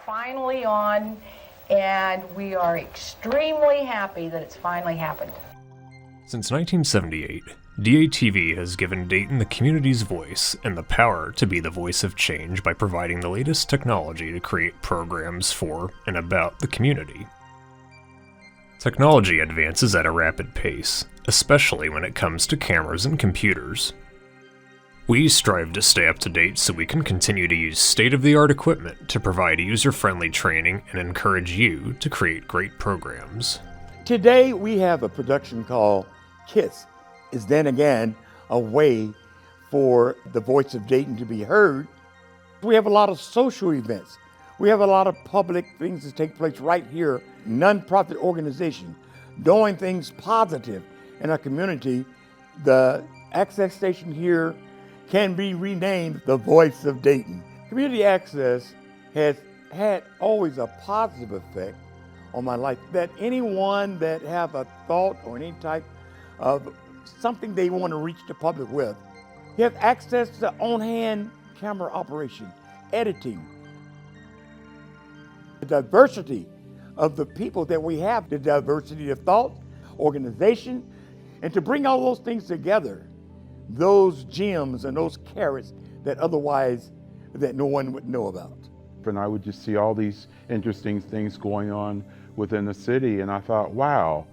finally on, and we are extremely happy that it's finally happened. Since 1978, DATV has given Dayton the community's voice and the power to be the voice of change by providing the latest technology to create programs for and about the community. Technology advances at a rapid pace, especially when it comes to cameras and computers. We strive to stay up to date so we can continue to use state-of-the-art equipment to provide user-friendly training and encourage you to create great programs. Today we have a production called KISS. Is then again a way for the voice of Dayton to be heard. We have a lot of social events. We have a lot of public things that take place right here, nonprofit organization, doing things positive in our community. The access station here can be renamed the Voice of Dayton. Community access has had always a positive effect on my life, that anyone that have a thought or any type of something they want to reach the public with, you have access to on-hand camera operation, editing. The diversity of the people that we have, the diversity of thought, organization, and to bring all those things together, those gems and those carrots that otherwise that no one would know about. And I would just see all these interesting things going on within the city, and I thought, wow,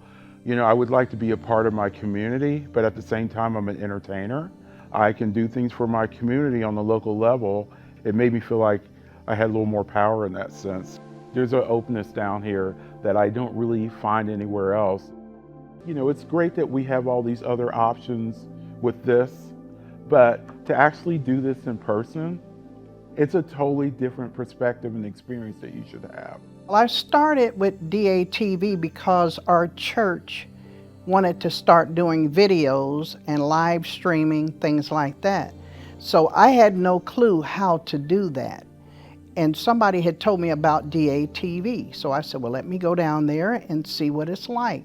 you know, I would like to be a part of my community, but at the same time I'm an entertainer. I can do things for my community on the local level. It made me feel like I had a little more power in that sense. There's an openness down here that I don't really find anywhere else. You know, it's great that we have all these other options with this, but to actually do this in person, it's a totally different perspective and experience that you should have. Well, I started with DATV because our church wanted to start doing videos and live streaming, things like that. So I had no clue how to do that. And somebody had told me about DATV. So I said, well, let me go down there and see what it's like.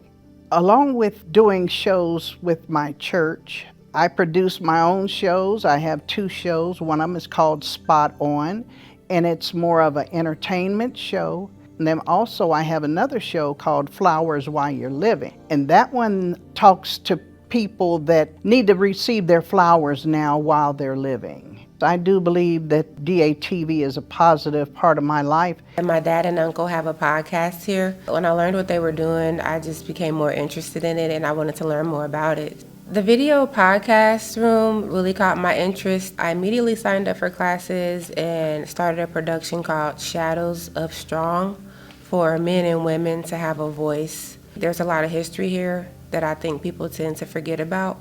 Along with doing shows with my church, I produce my own shows. I have 2 shows. One of them is called Spot On, and it's more of an entertainment show. And then also I have another show called Flowers While You're Living. And that one talks to people that need to receive their flowers now while they're living. I do believe that DATV is a positive part of my life. And my dad and uncle have a podcast here. When I learned what they were doing, I just became more interested in it and I wanted to learn more about it. The video podcast room really caught my interest. I immediately signed up for classes and started a production called Shadows of Strong for men and women to have a voice. There's a lot of history here that I think people tend to forget about.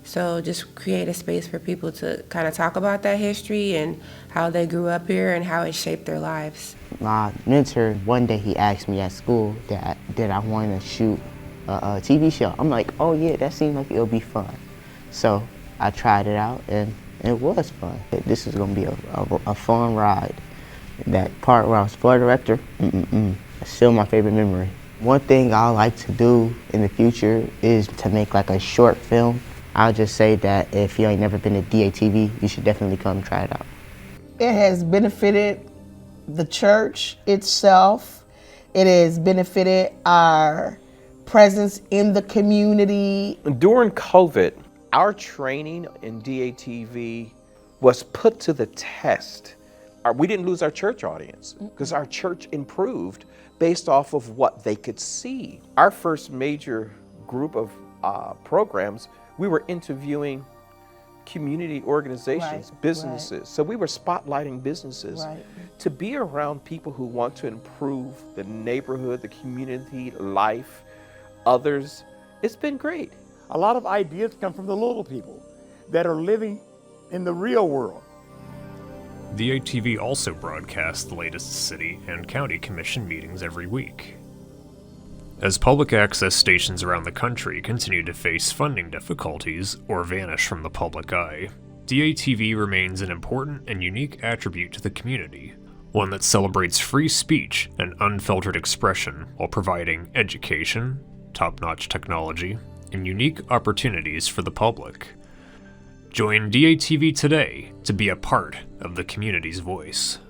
So just create a space for people to kind of talk about that history and how they grew up here and how it shaped their lives. My mentor, one day he asked me at school that I want to shoot a TV show. I'm like, oh yeah, that seemed like it'll be fun. So I tried it out and it was fun. This is gonna be a fun ride. That part where I was floor director, it's still my favorite memory. One thing I like to do in the future is to make like a short film. I'll just say that if you ain't never been to DATV, you should definitely come try it out. It has benefited the church itself. It has benefited our presence in the community. During COVID, our training in DATV was put to the test. We didn't lose our church audience because our church improved based off of what they could see. Our first major group of programs, we were interviewing community organizations, businesses. Right. So we were spotlighting businesses to be around people who want to improve the neighborhood, the community, life, others. It's been great. A lot of ideas come from the little people that are living in the real world. DATV also broadcasts the latest city and county commission meetings every week. As public access stations around the country continue to face funding difficulties or vanish from the public eye, DATV remains an important and unique attribute to the community, one that celebrates free speech and unfiltered expression while providing education, top-notch technology, and unique opportunities for the public. Join DATV today to be a part of the community's voice.